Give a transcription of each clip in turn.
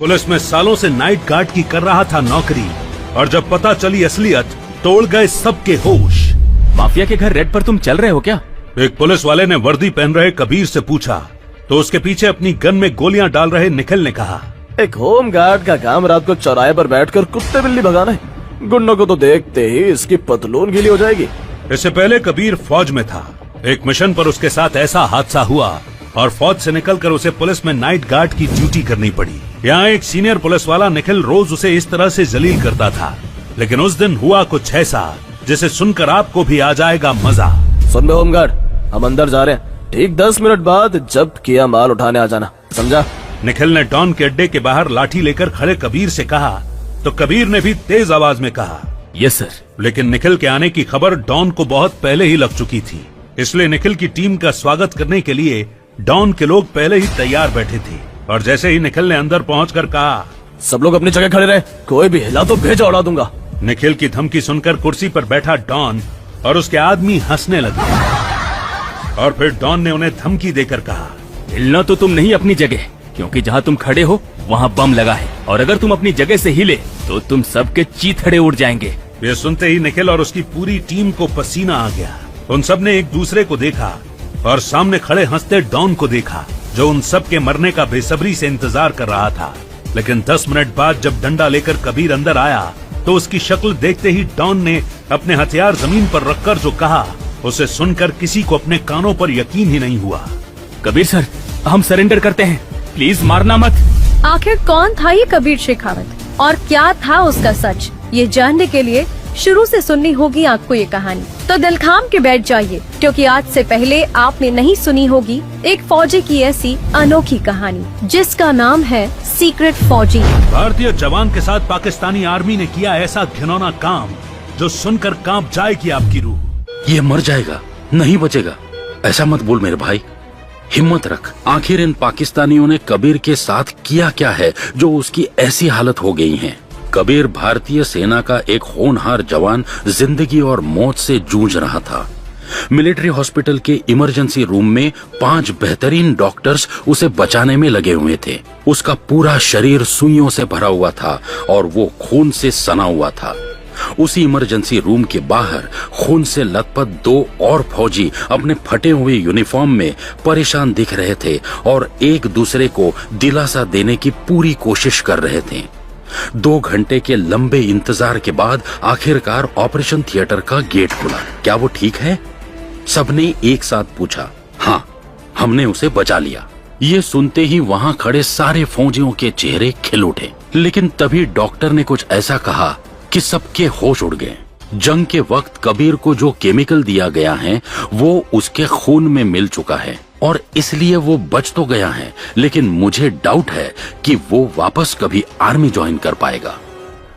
Police में सालों से नाइट गार्ड की कर रहा था नौकरी, और जब पता चली असलियत तोड़ गए सबके होश। माफिया के घर रेड पर तुम चल रहे हो क्या? एक पुलिस वाले ने वर्दी पहन रहे कबीर से पूछा तो उसके पीछे अपनी गन में गोलियां डाल रहे निखिल ने कहा, एक होम गार्ड का काम रात को चौराहे पर बैठकर कुत्ते बिल्ली भगाना है। गुंडों को तो देखते ही इसकी पतलून गीली हो जाएगी। इससे पहले कबीर फौज में था। एक मिशन पर उसके साथ ऐसा हादसा हुआ और फौज से निकलकर उसे पुलिस में नाइट गार्ड की ड्यूटी करनी पड़ी। यहाँ एक सीनियर पुलिस वाला निखिल रोज उसे इस तरह से जलील करता था, लेकिन उस दिन हुआ कुछ ऐसा जिसे सुनकर आपको भी आ जाएगा मजा। सुन बे होमगार्ड, हम अंदर जा रहे हैं। ठीक 10 मिनट बाद जब्त किया माल उठाने आ जाना, समझा? निखिल ने डॉन के अड्डे के बाहर लाठी लेकर खड़े कबीर से कहा तो कबीर ने भी तेज आवाज में कहा, यस सर। लेकिन निखिल के आने की खबर डॉन को बहुत पहले ही लग चुकी थी, इसलिए निखिल की टीम का स्वागत करने के लिए डॉन के लोग पहले ही तैयार बैठे थे। और जैसे ही निखिल ने अंदर पहुंचकर कहा, सब लोग अपनी जगह खड़े रहे, कोई भी हिला तो भेजा उड़ा दूंगा। निखिल की धमकी सुनकर कुर्सी पर बैठा डॉन और उसके आदमी हंसने लगे, और फिर डॉन ने उन्हें धमकी देकर कहा, हिलना तो तुम नहीं अपनी जगह, क्योंकि जहाँ तुम खड़े हो वहाँ बम लगा है, और अगर तुम अपनी जगह से हिले तो तुम सबके चीथड़े उड़ जाएंगे। ये सुनते ही निखिल और उसकी पूरी टीम को पसीना आ गया। उन सब ने एक दूसरे को देखा और सामने खड़े हंसते डॉन को देखा, जो उन सब के मरने का बेसब्री से इंतजार कर रहा था। लेकिन 10 मिनट बाद जब डंडा लेकर कबीर अंदर आया तो उसकी शक्ल देखते ही डॉन ने अपने हथियार जमीन पर रखकर जो कहा, उसे सुनकर किसी को अपने कानों पर यकीन ही नहीं हुआ। कबीर सर, हम सरेंडर करते हैं, प्लीज मारना मत। आखिर कौन था ये कबीर शेखावत और क्या था उसका सच, ये जानने के लिए शुरू से सुननी होगी आपको ये कहानी। तो दिल थाम के बैठ जाइए, क्योंकि आज से पहले आपने नहीं सुनी होगी एक फौजी की ऐसी अनोखी कहानी जिसका नाम है सीक्रेट फौजी। भारतीय जवान के साथ पाकिस्तानी आर्मी ने किया ऐसा घिनौना काम जो सुनकर कांप जाएगी आपकी रूह। ये मर जाएगा, नहीं बचेगा, ऐसा मत बोल मेरे भाई, हिम्मत रख। आखिर इन पाकिस्तानियों ने कबीर के साथ किया क्या है जो उसकी ऐसी हालत हो गई है। कबीर भारतीय सेना का एक होनहार जवान जिंदगी और मौत से जूझ रहा था। मिलिट्री हॉस्पिटल के इमरजेंसी रूम में 5 बेहतरीन डॉक्टर्स उसे बचाने में लगे हुए थे। उसका पूरा शरीर सुइयों से भरा हुआ था और वो खून से सना हुआ था। उसी इमरजेंसी रूम के बाहर खून से लथपथ 2 और फौजी अपने फटे हुए यूनिफॉर्म में परेशान दिख रहे थे और एक दूसरे को दिलासा देने की पूरी कोशिश कर रहे थे। 2 घंटे के लंबे इंतजार के बाद आखिरकार ऑपरेशन थिएटर का गेट खुला। क्या वो ठीक है? सबने एक साथ पूछा। हाँ, हमने उसे बचा लिया। ये सुनते ही वहां खड़े सारे फौजियों के चेहरे खिल उठे। लेकिन तभी डॉक्टर ने कुछ ऐसा कहा कि सबके होश उड़ गए। जंग के वक्त कबीर को जो केमिकल दिया गया है वो उसके खून में मिल चुका है और इसलिए वो बच तो गया है, लेकिन मुझे डाउट है कि वो वापस कभी आर्मी ज्वाइन कर पाएगा।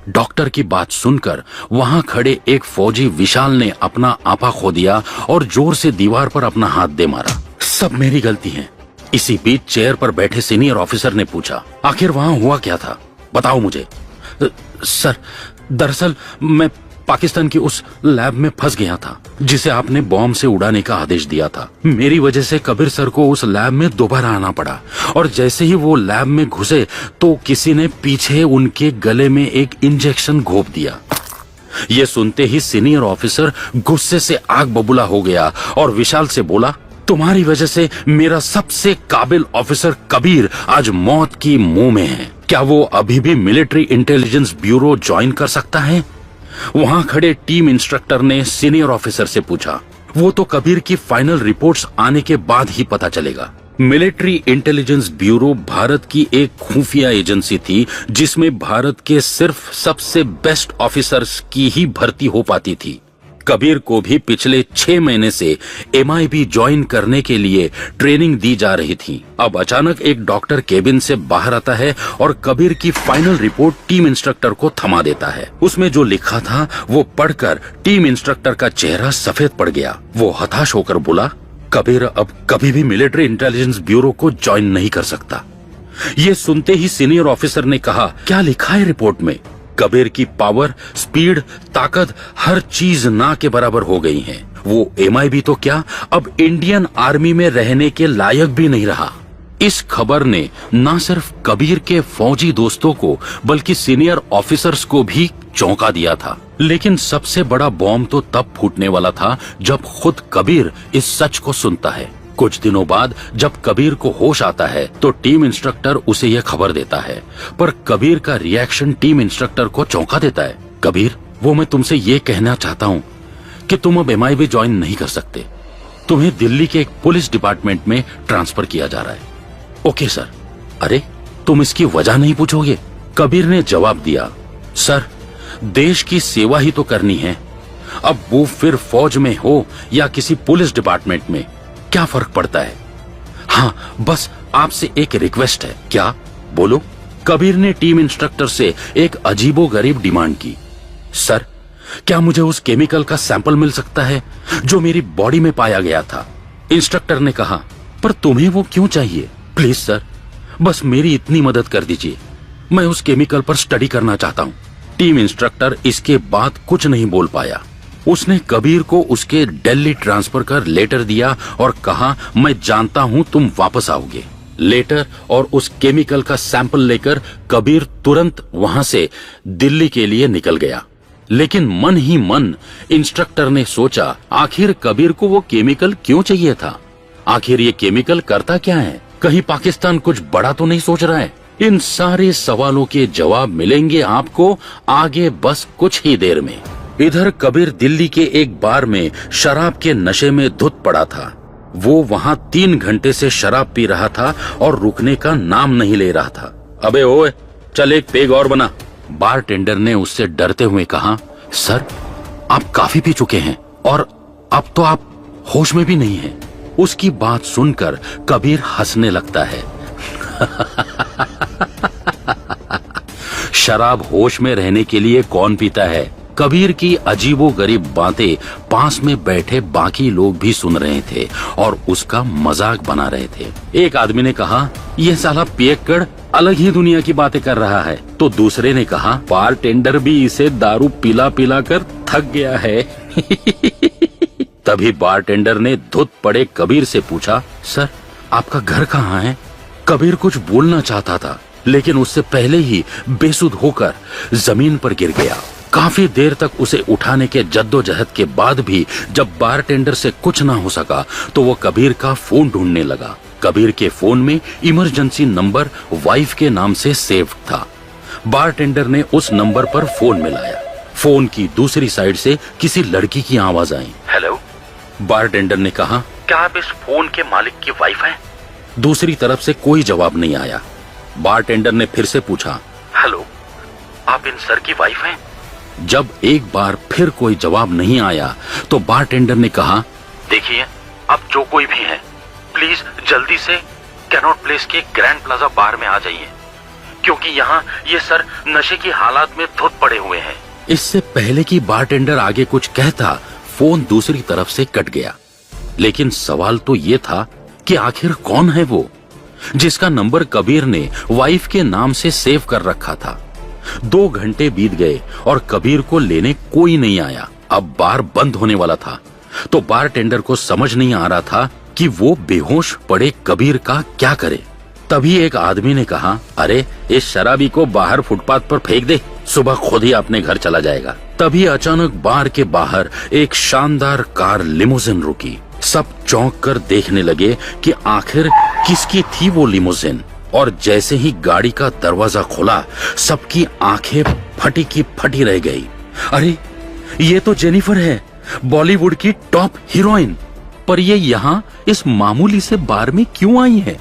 डॉक्टर की बात सुनकर वहां खड़े एक फौजी विशाल ने अपना आपा खो दिया और जोर से दीवार पर अपना हाथ दे मारा। सब मेरी गलती है। इसी बीच चेयर पर बैठे सीनियर ऑफिसर ने पूछा, आखिर वहां हुआ क्या था, बताओ मुझे। सर, दरअसल मैं पाकिस्तान की उस लैब में फंस गया था जिसे आपने बॉम्ब से उड़ाने का आदेश दिया था। मेरी वजह से कबीर सर को उस लैब में दोबारा आना पड़ा और जैसे ही वो लैब में घुसे तो किसी ने पीछे उनके गले में एक इंजेक्शन घोंप दिया। ये सुनते ही सीनियर ऑफिसर गुस्से से आग बबूला हो गया और विशाल से बोला, तुम्हारी वजह से मेरा सबसे काबिल ऑफिसर कबीर आज मौत की मुंह में है। क्या वो अभी भी मिलिट्री इंटेलिजेंस ब्यूरो ज्वाइन कर सकता है? वहां खड़े टीम इंस्ट्रक्टर ने सीनियर ऑफिसर से पूछा। वो तो कबीर की फाइनल रिपोर्ट्स आने के बाद ही पता चलेगा। मिलिट्री इंटेलिजेंस ब्यूरो भारत की एक खुफिया एजेंसी थी जिसमें भारत के सिर्फ सबसे बेस्ट ऑफिसर्स की ही भर्ती हो पाती थी। कबीर को भी पिछले 6 महीने से MIB ज्वाइन करने के लिए ट्रेनिंग दी जा रही थी। अब अचानक एक डॉक्टर केबिन से बाहर आता है और कबीर की फाइनल रिपोर्ट टीम इंस्ट्रक्टर को थमा देता है। उसमें जो लिखा था वो पढ़कर टीम इंस्ट्रक्टर का चेहरा सफेद पड़ गया। वो हताश होकर बोला, कबीर अब कभी भी मिलिट्री इंटेलिजेंस ब्यूरो को ज्वाइन नहीं कर सकता। ये सुनते ही सीनियर ऑफिसर ने कहा, क्या लिखा है रिपोर्ट में? कबीर की पावर, स्पीड, ताकत हर चीज ना के बराबर हो गई है। वो MIB तो क्या, अब इंडियन आर्मी में रहने के लायक भी नहीं रहा। इस खबर ने न सिर्फ कबीर के फौजी दोस्तों को बल्कि सीनियर ऑफिसर्स को भी चौंका दिया था। लेकिन सबसे बड़ा बॉम्ब तो तब फूटने वाला था जब खुद कबीर इस सच को सुनता है। कुछ दिनों बाद जब कबीर को होश आता है तो टीम इंस्ट्रक्टर उसे यह खबर देता है, पर कबीर का रिएक्शन टीम इंस्ट्रक्टर को चौंका देता है। कबीर, वो मैं तुमसे ये कहना चाहता हूँ कि तुम अब MIB ज्वाइन नहीं कर सकते। तुम्हें दिल्ली के एक पुलिस डिपार्टमेंट में ट्रांसफर किया जा रहा है। Okay sir. अरे, तुम इसकी वजह नहीं पूछोगे? कबीर ने जवाब दिया, सर, देश की सेवा ही तो करनी है। अब वो फिर फौज में हो या किसी पुलिस डिपार्टमेंट में, क्या फर्क पड़ता है? हाँ, बस आपसे एक रिक्वेस्ट है। क्या? बोलो। कबीर ने टीम इंस्ट्रक्टर से एक अजीबोगरीब डिमांड की। सर, क्या मुझे उस केमिकल का सैंपल मिल सकता है जो मेरी बॉडी में पाया गया था? इंस्ट्रक्टर ने कहा, पर तुम्हें वो क्यों चाहिए? प्लीज सर, बस मेरी इतनी मदद कर दीजिए। मैं उस केमिकल पर स्टडी करना चाहता हूँ। टीम इंस्ट्रक्टर इसके बाद कुछ नहीं बोल पाया। उसने कबीर को उसके दिल्ली ट्रांसफर का लेटर दिया और कहा, मैं जानता हूं तुम वापस आओगे। लेटर और उस केमिकल का सैंपल लेकर कबीर तुरंत वहां से दिल्ली के लिए निकल गया। लेकिन मन ही मन इंस्ट्रक्टर ने सोचा, आखिर कबीर को वो केमिकल क्यों चाहिए था? आखिर ये केमिकल करता क्या है? कहीं पाकिस्तान कुछ बड़ा तो नहीं सोच रहा है? इन सारे सवालों के जवाब मिलेंगे आपको आगे बस कुछ ही देर में। इधर कबीर दिल्ली के एक बार में शराब के नशे में धुत पड़ा था। वो वहां 3 घंटे से शराब पी रहा था और रुकने का नाम नहीं ले रहा था। अबे ओए, चल एक पेग और बना। बारटेंडर ने उससे डरते हुए कहा, सर, आप काफी पी चुके हैं और अब तो आप होश में भी नहीं हैं। उसकी बात सुनकर कबीर हंसने लगता है। शराब होश में रहने के लिए कौन पीता है? कबीर की अजीबोगरीब बातें पास में बैठे बाकी लोग भी सुन रहे थे और उसका मजाक बना रहे थे। एक आदमी ने कहा, यह साला पियक्कड़ अलग ही दुनिया की बातें कर रहा है। तो दूसरे ने कहा, बारटेंडर भी इसे दारू पिला पिला कर थक गया है। तभी बारटेंडर ने धुत पड़े कबीर से पूछा, सर, आपका घर कहाँ है? कबीर कुछ बोलना चाहता था, लेकिन उससे पहले ही बेसुध होकर जमीन पर गिर गया। काफी देर तक उसे उठाने के जद्दोजहद के बाद भी जब बारटेंडर से कुछ ना हो सका तो वो कबीर का फोन ढूंढने लगा। कबीर के फोन में इमरजेंसी नंबर वाइफ के नाम से सेव था। बारटेंडर ने उस नंबर पर फोन मिलाया। फोन की दूसरी साइड से किसी लड़की की आवाज आई। हेलो। बारटेंडर ने कहा, क्या आप इस फोन के मालिक की वाइफ हैं? दूसरी तरफ से कोई जवाब नहीं आया। बारटेंडर ने फिर से पूछा, हेलो, आप इन सर की वाइफ हैं? जब एक बार फिर कोई जवाब नहीं आया तो बारटेंडर ने कहा, देखिए, अब जो कोई भी है, प्लीज जल्दी से कैनॉट प्लेस के ग्रैंड प्लाजा बार में आ जाइए, क्योंकि यहाँ ये सर नशे की हालात में धुत पड़े हुए हैं। इससे पहले कि बारटेंडर आगे कुछ कहता, फोन दूसरी तरफ से कट गया। लेकिन सवाल तो ये था कि आखिर कौन है वो जिसका नंबर कबीर ने वाइफ के नाम से सेव कर रखा था। 2 घंटे बीत गए और कबीर को लेने कोई नहीं आया। अब बार बंद होने वाला था तो बारटेंडर को समझ नहीं आ रहा था कि वो बेहोश पड़े कबीर का क्या करे। तभी एक आदमी ने कहा, अरे इस शराबी को बाहर फुटपाथ पर फेंक दे, सुबह खुद ही अपने घर चला जाएगा। तभी अचानक बार के बाहर एक शानदार कार लिमोजिन रुकी। सब चौंक कर देखने लगे कि आखिर किसकी थी वो लिमोजिन। और जैसे ही गाड़ी का दरवाजा खुला, सबकी आंखें फटी की फटी रह गई। अरे ये तो जेनिफर है, बॉलीवुड की टॉप हीरोइन। पर ये यहाँ इस मामूली से बार में क्यों आई है?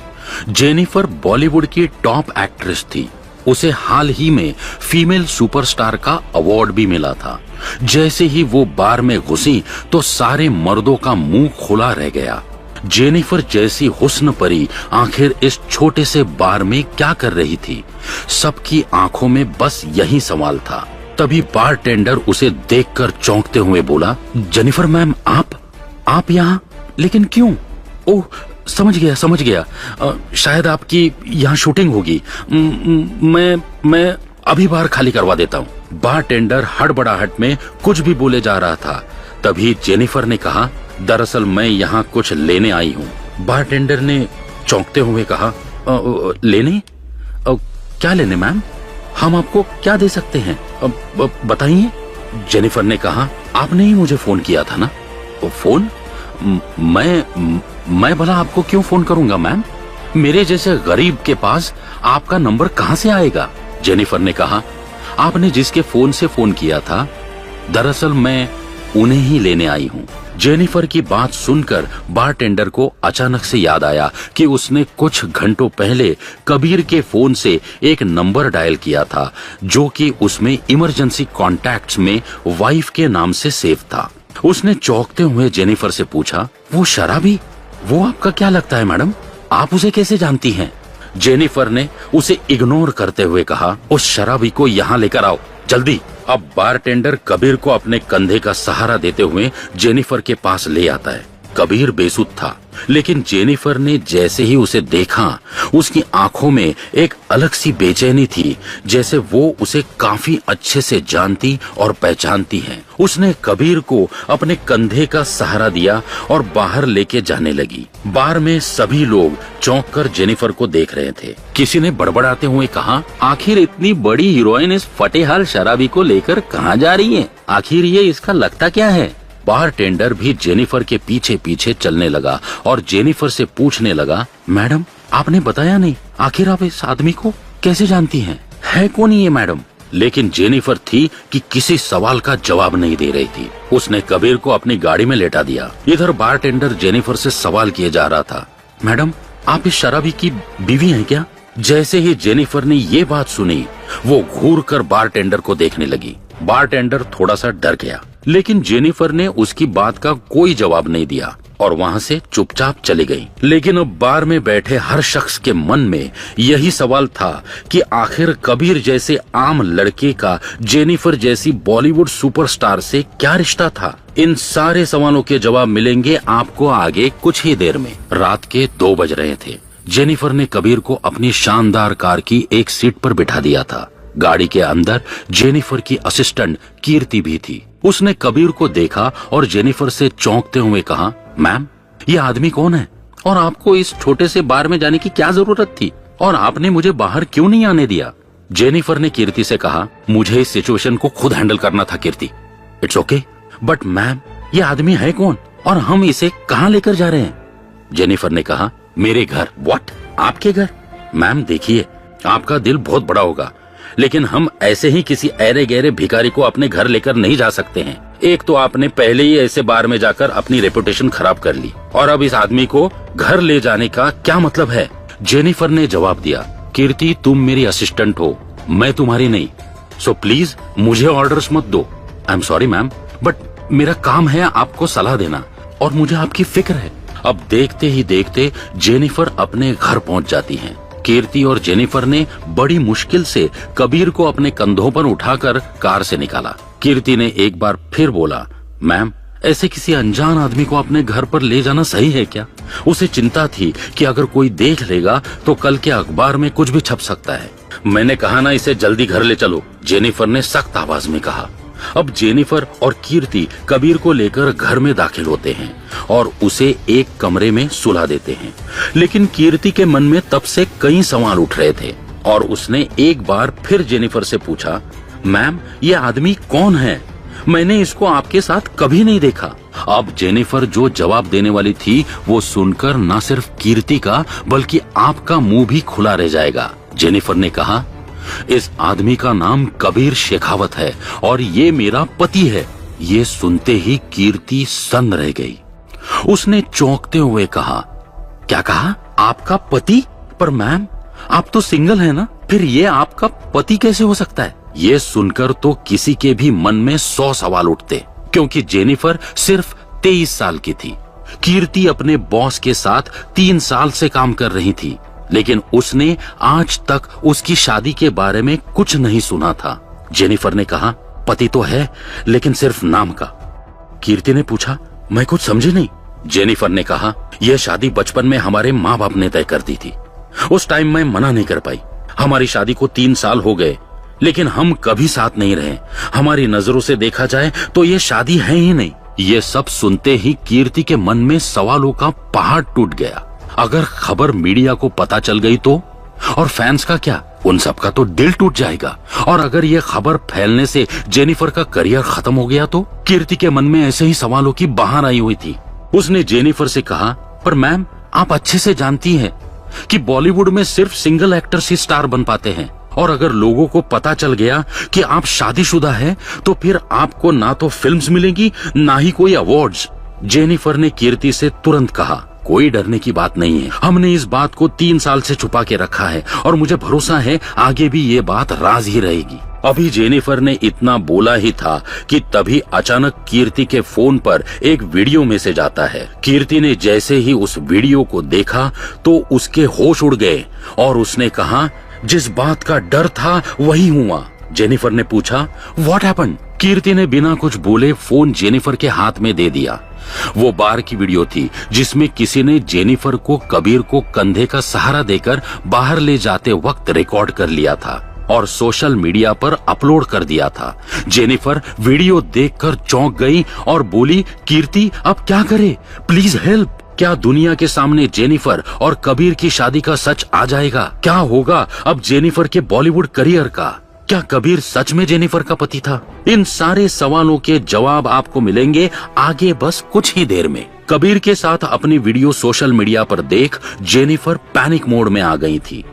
जेनिफर बॉलीवुड की टॉप एक्ट्रेस थी। उसे हाल ही में फीमेल सुपरस्टार का अवार्ड भी मिला था। जैसे ही वो बार में घुसी तो सारे मर्दों का मुंह खुला रह गया। जेनिफर जैसी हुस्न परी आखिर इस छोटे से बार में क्या कर रही थी? सबकी आंखों में बस यही सवाल था। तभी बारटेंडर उसे देखकर चौंकते हुए बोला, जेनिफर मैम, आप यहाँ? लेकिन क्यों? ओह, समझ गया। शायद आपकी यहाँ शूटिंग होगी। मैं अभी बार खाली करवा देता हूँ। बारटेंडर हड़बड़ाहट में कुछ भी बोले जा रहा था। तभी जेनिफर ने कहा, दरअसल मैं यहाँ कुछ लेने आई हूँ। बारटेंडर ने चौंकते हुए कहा, लेने? क्या लेने मैम? हम आपको क्या दे सकते हैं? बताइए। जेनिफर ने कहा, आपने ही मुझे फोन किया था ना? फोन? मैं भला आपको क्यों फोन करूंगा मैम? मेरे जैसे गरीब के पास आपका नंबर कहां से आएगा? जेनिफर ने कहा, आपने जिसके फोन से फोन किया था, दरअसल मैं उन्हें ही लेने आई हूँ। जेनिफर की बात सुनकर बारटेंडर को अचानक से याद आया कि उसने कुछ घंटों पहले कबीर के फोन से एक नंबर डायल किया था जो कि उसमें इमरजेंसी कॉन्टैक्ट्स में वाइफ के नाम से सेव था। उसने चौंकते हुए जेनिफर से पूछा, वो शराबी? वो आपका क्या लगता है मैडम? आप उसे कैसे जानती हैं? जेनिफर ने उसे इग्नोर करते हुए कहा, उस शराबी को यहाँ लेकर आओ जल्दी। अब बारटेंडर कबीर को अपने कंधे का सहारा देते हुए जेनिफर के पास ले आता है। कबीर बेसुध था, लेकिन जेनिफर ने जैसे ही उसे देखा, उसकी आंखों में एक अलग सी बेचैनी थी, जैसे वो उसे काफी अच्छे से जानती और पहचानती है। उसने कबीर को अपने कंधे का सहारा दिया और बाहर लेके जाने लगी। बार में सभी लोग चौंक कर जेनिफर को देख रहे थे। किसी ने बड़बड़ाते हुए कहा, आखिर इतनी बड़ी हीरोइन इस फटेहाल शराबी को लेकर कहाँ जा रही है? आखिर ये इसका लगता क्या है? बारटेंडर भी जेनिफर के पीछे पीछे चलने लगा और जेनिफर से पूछने लगा, मैडम आपने बताया नहीं, आखिर आप इस आदमी को कैसे जानती हैं? है कौन ये मैडम? लेकिन जेनिफर थी कि किसी सवाल का जवाब नहीं दे रही थी। उसने कबीर को अपनी गाड़ी में लेटा दिया। इधर बारटेंडर जेनिफर से सवाल किए जा रहा था, मैडम आप इस शराबी की बीवी हैं क्या? जैसे ही जेनिफर ने ये बात सुनी, वो घूर कर बारटेंडर को देखने लगी। बारटेंडर थोड़ा सा डर गया, लेकिन जेनिफर ने उसकी बात का कोई जवाब नहीं दिया और वहाँ से चुपचाप चली गई। लेकिन अब बार में बैठे हर शख्स के मन में यही सवाल था कि आखिर कबीर जैसे आम लड़के का जेनिफर जैसी बॉलीवुड सुपरस्टार से क्या रिश्ता था? इन सारे सवालों के जवाब मिलेंगे आपको आगे कुछ ही देर में। रात के 2 बज रहे थे। जेनिफर ने कबीर को अपनी शानदार कार की एक सीट पर बिठा दिया था। गाड़ी के अंदर जेनिफर की असिस्टेंट कीर्ति भी थी। उसने कबीर को देखा और जेनिफर से चौंकते हुए कहा, मैम ये आदमी कौन है और आपको इस छोटे से बार में जाने की क्या जरूरत थी और आपने मुझे बाहर क्यों नहीं आने दिया? जेनिफर ने कीर्ति से कहा, मुझे इस सिचुएशन को खुद हैंडल करना था कीर्ति। इट्स ओके, बट मैम ये आदमी है कौन और हम इसे कहाँ लेकर जा रहे हैं? जेनिफर ने कहा, मेरे घर। व्हाट? आपके घर? मैम देखिए, आपका दिल बहुत बड़ा होगा, लेकिन हम ऐसे ही किसी ऐरे गहरे भिखारी को अपने घर लेकर नहीं जा सकते हैं। एक तो आपने पहले ही ऐसे बार में जाकर अपनी रेपुटेशन खराब कर ली और अब इस आदमी को घर ले जाने का क्या मतलब है? जेनिफर ने जवाब दिया, कीर्ति तुम मेरी असिस्टेंट हो, मैं तुम्हारी नहीं, सो प्लीज मुझे ऑर्डर्स मत दो। I am sorry ma'am, but मेरा काम है आपको सलाह देना और मुझे आपकी फिक्र है। अब देखते ही देखते जेनिफर अपने घर पहुंच जाती हैं। कीर्ति और जेनिफर ने बड़ी मुश्किल से कबीर को अपने कंधों पर उठाकर कार से निकाला। कीर्ति ने एक बार फिर बोला, मैम ऐसे किसी अनजान आदमी को अपने घर पर ले जाना सही है क्या? उसे चिंता थी कि अगर कोई देख लेगा तो कल के अखबार में कुछ भी छप सकता है। मैंने कहा ना इसे जल्दी घर ले चलो, जेनिफर ने सख्त आवाज में कहा। अब जेनिफर और कीर्ति कबीर को लेकर घर में दाखिल होते हैं और उसे एक कमरे में सुला देते हैं। लेकिन कीर्ति के मन में तब से कई सवाल उठ रहे थे और उसने एक बार फिर जेनिफर से पूछा, मैम ये आदमी कौन है? मैंने इसको आपके साथ कभी नहीं देखा। अब जेनिफर जो जवाब देने वाली थी वो सुनकर न सिर्फ कीर्ति का बल्कि आपका मुंह भी खुला रह जाएगा। जेनिफर ने कहा, इस आदमी का नाम कबीर शेखावत है और ये मेरा पति है। ये सुनते ही कीर्ति सन्न रह गई। उसने चौंकते हुए कहा, क्या कहा? आपका पति? पर मैम आप तो सिंगल है ना, फिर ये आपका पति कैसे हो सकता है? ये सुनकर तो किसी के भी मन में 100 सवाल उठते, क्योंकि जेनिफर सिर्फ 23 साल की थी। कीर्ति अपने बॉस के साथ 3 साल से काम कर रही थी, लेकिन उसने आज तक उसकी शादी के बारे में कुछ नहीं सुना था। जेनिफर ने कहा, पति तो है लेकिन सिर्फ नाम का। कीर्ति ने पूछा, मैं कुछ समझी नहीं। जेनिफर ने कहा, यह शादी बचपन में हमारे माँ बाप ने तय कर दी थी। उस टाइम मैं मना नहीं कर पाई। हमारी शादी को 3 साल हो गए, लेकिन हम कभी साथ नहीं रहे। हमारी नजरों से देखा जाए तो ये शादी है ही नहीं। ये सब सुनते ही कीर्ति के मन में सवालों का पहाड़ टूट गया। अगर खबर मीडिया को पता चल गई तो? और फैंस का क्या? उन सबका तो दिल टूट जाएगा। और अगर ये खबर फैलने से जेनिफर का करियर खत्म हो गया तो? कीर्ति के मन में ऐसे ही सवालों की बहार आई हुई थी। उसने जेनिफर से कहा, पर मैम, आप अच्छे से जानती हैं कि बॉलीवुड में सिर्फ सिंगल एक्टर्स ही स्टार बन पाते हैं, और अगर लोगों को पता चल गया कि आप शादीशुदा हैं तो फिर आपको ना तो फिल्म्स मिलेंगी ना ही कोई अवार्ड्स। जेनिफर ने कीर्ति से तुरंत कहा, कोई डरने की बात नहीं है। हमने इस बात को 3 साल से छुपा के रखा है और मुझे भरोसा है आगे भी ये बात राज ही रहेगी। अभी जेनिफर ने इतना बोला ही था कि तभी अचानक कीर्ति के फोन पर एक वीडियो मैसेज आता है। कीर्ति ने जैसे ही उस वीडियो को देखा तो उसके होश उड़ गए और उसने कहा, जिस बात का डर था वही हुआ। जेनिफर ने पूछा, व्हाट हैपेंड? कीर्ति ने बिना कुछ बोले फोन जेनिफर के हाथ में दे दिया। वो बार की वीडियो थी जिसमें किसी ने जेनिफर को कबीर को कंधे का सहारा देकर बाहर ले जाते वक्त रिकॉर्ड कर लिया था और सोशल मीडिया पर अपलोड कर दिया था। जेनिफर वीडियो देखकर चौंक गई और बोली, कीर्ति अब क्या करे? Please help. क्या दुनिया के सामने जेनिफर और कबीर की शादी का सच आ जाएगा? क्या होगा अब जेनिफर के बॉलीवुड करियर का? क्या कबीर सच में जेनिफर का पति था? इन सारे सवालों के जवाब आपको मिलेंगे आगे बस कुछ ही देर में। कबीर के साथ अपनी वीडियो सोशल मीडिया पर देख जेनिफर पैनिक मोड में आ गई थी।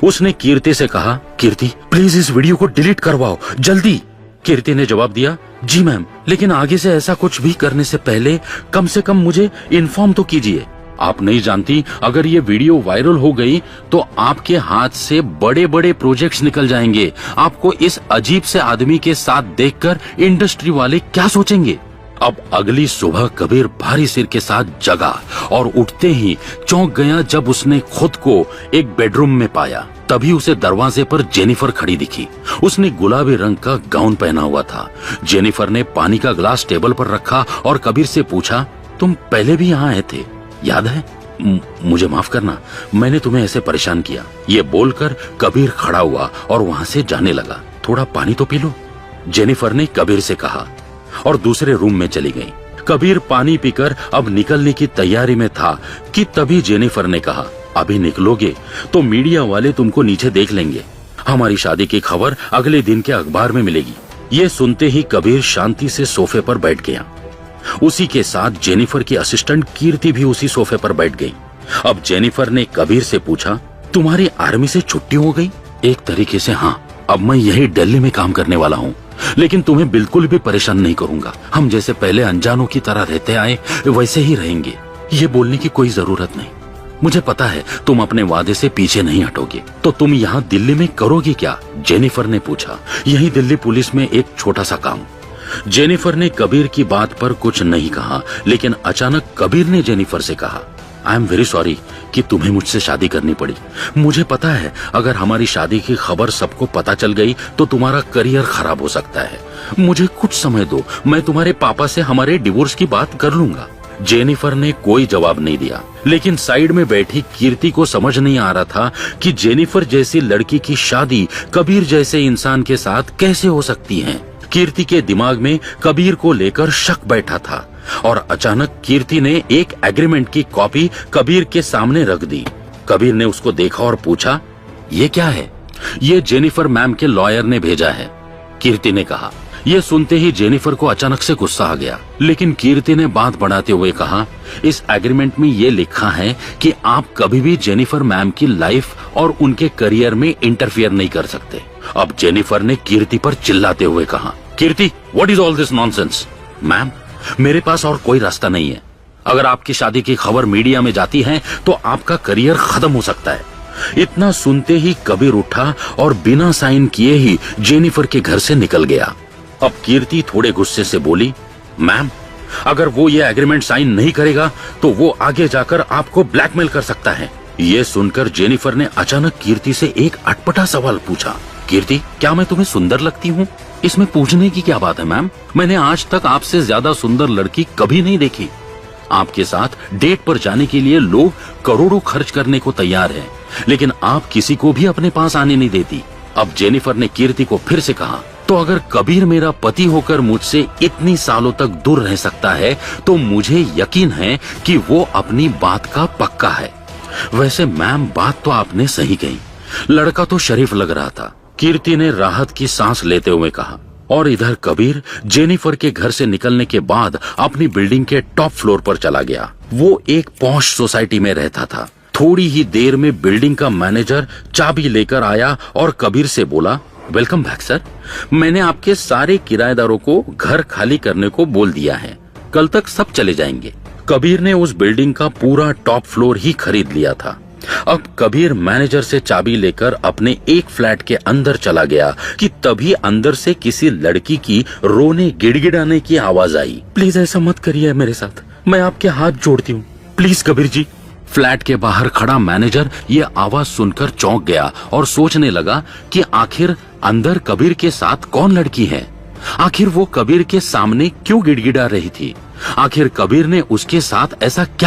उसने कीर्ति से कहा, कीर्ति प्लीज इस वीडियो को डिलीट करवाओ जल्दी। कीर्ति ने जवाब दिया, जी मैम, लेकिन आगे से ऐसा कुछ भी करने से पहले कम से कम मुझे इन्फॉर्म तो कीजिए। आप नहीं जानती, अगर ये वीडियो वायरल हो गई तो आपके हाथ से बड़े बड़े प्रोजेक्ट्स निकल जाएंगे। आपको इस अजीब से आदमी के साथ देखकर इंडस्ट्री वाले क्या सोचेंगे? अब अगली सुबह कबीर भारी सिर के साथ जगा और उठते ही चौंक गया जब उसने खुद को एक बेडरूम में पाया। तभी उसे दरवाजे पर जेनिफर खड़ी दिखी। उसने गुलाबी रंग का गाउन पहना हुआ था। जेनिफर ने पानी का ग्लास टेबल पर रखा और कबीर से पूछा, तुम पहले भी यहाँ आए थे, याद है? मुझे माफ करना, मैंने तुम्हें ऐसे परेशान किया। ये बोलकर कबीर खड़ा हुआ और वहां से जाने लगा। थोड़ा पानी तो पी लो, जेनिफर ने कबीर से कहा और दूसरे रूम में चली गई। कबीर पानी पीकर अब निकलने की तैयारी में था कि तभी जेनिफर ने कहा, अभी निकलोगे तो मीडिया वाले तुमको नीचे देख लेंगे। हमारी शादी की खबर अगले दिन के अखबार में मिलेगी। ये सुनते ही कबीर शांति से सोफे पर बैठ गया। उसी के साथ जेनिफर की असिस्टेंट कीर्ति भी उसी सोफे पर बैठ गई। अब जेनिफर ने कबीर से पूछा, तुम्हारी आर्मी से छुट्टी हो गई? एक तरीके से हाँ, अब मैं यही दिल्ली में काम करने वाला हूँ, लेकिन तुम्हें बिल्कुल भी परेशान नहीं करूंगा। हम जैसे पहले अनजानों की तरह रहते आए वैसे ही रहेंगे। ये बोलने की कोई जरूरत नहीं। मुझे पता है तुम अपने वादे से पीछे नहीं हटोगे। तो तुम यहाँ दिल्ली में करोगी क्या? जेनिफर ने पूछा। यही दिल्ली पुलिस में एक छोटा सा काम। जेनिफर ने कबीर की बात पर कुछ नहीं कहा, लेकिन अचानक कबीर ने जेनिफर से कहा, आई एम वेरी सॉरी कि तुम्हें मुझसे शादी करनी पड़ी। मुझे पता है अगर हमारी शादी की खबर सबको पता चल गई तो तुम्हारा करियर खराब हो सकता है। मुझे कुछ समय दो, मैं तुम्हारे पापा से हमारे डिवोर्स की बात कर लूंगा। जेनिफर ने कोई जवाब नहीं दिया, लेकिन साइड में बैठी कीर्ति को समझ नहीं आ रहा था कि जेनिफर जैसी लड़की की शादी कबीर जैसे इंसान के साथ कैसे हो सकती है। कीर्ति के दिमाग में कबीर को लेकर शक बैठा था और अचानक कीर्ति ने एक एग्रीमेंट की कॉपी कबीर के सामने रख दी। कबीर ने उसको देखा और पूछा, ये क्या है? ये जेनिफर मैम के लॉयर ने भेजा है, कीर्ति ने कहा। ये सुनते ही जेनिफर को अचानक से गुस्सा आ गया, लेकिन कीर्ति ने बात बढ़ाते हुए कहा, इस एग्रीमेंट में ये लिखा है कि आप कभी भी जेनिफर मैम की लाइफ और उनके करियर में इंटरफियर नहीं कर सकते। अब जेनिफर ने कीर्ति पर चिल्लाते हुए कहा, Kirti, what is all this nonsense? Ma'am, मेरे पास और कोई रास्ता नहीं है। अगर आपकी शादी की खबर मीडिया में जाती है तो आपका करियर खत्म हो सकता है। इतना सुनते ही कबीर उठा और बिना साइन किए ही जेनिफर के घर से निकल गया। अब कीर्ति थोड़े गुस्से से बोली, मैम, अगर वो ये एग्रीमेंट साइन नहीं करेगा तो वो आगे जाकर आपको ब्लैकमेल कर सकता है। ये सुनकर जेनिफर ने अचानक कीर्ति से एक अटपटा सवाल पूछा, कीर्ति, क्या मैं तुम्हें सुंदर लगती हूँ? इसमें पूछने की क्या बात है मैम? मैंने आज तक आपसे ज्यादा सुंदर लड़की कभी नहीं देखी। आपके साथ डेट पर जाने के लिए लोग करोड़ों खर्च करने को तैयार हैं, लेकिन आप किसी को भी अपने पास आने नहीं देती। अब जेनिफर ने कीर्ति को फिर से कहा, तो अगर कबीर मेरा पति होकर मुझसे इतनी सालों तक दूर रह सकता है तो मुझे यकीन है कि वो अपनी बात का पक्का है। वैसे मैम, बात तो आपने सही कही। लड़का तो शरीफ लग रहा था, कीर्ति ने राहत की सांस लेते हुए कहा। और इधर कबीर जेनिफर के घर से निकलने के बाद अपनी बिल्डिंग के टॉप फ्लोर पर चला गया। वो एक पॉश सोसाइटी में रहता था। थोड़ी ही देर में बिल्डिंग का मैनेजर चाबी लेकर आया और कबीर से बोला, वेलकम बैक सर। मैंने आपके सारे किराएदारों को घर खाली करने को बोल दिया है, कल तक सब चले जाएंगे। कबीर ने उस बिल्डिंग का पूरा टॉप फ्लोर ही खरीद लिया था। अब कबीर मैनेजर से चाबी लेकर अपने एक फ्लैट के अंदर चला गया कि तभी अंदर से किसी लड़की की रोने गिड़गिड़ाने की आवाज आई। प्लीज ऐसा मत करिए मेरे साथ, मैं आपके हाथ जोड़ती हूँ, प्लीज कबीर जी। फ्लैट के बाहर खड़ा मैनेजर ये आवाज सुनकर चौंक गया और सोचने लगा कि आखिर अंदर कबीर के साथ कौन लड़की है। आखिर वो कबीर के सामने क्यों गिड़गिड़ा रही थी। आखिर कबीर ने उसके साथ ऐसा क्या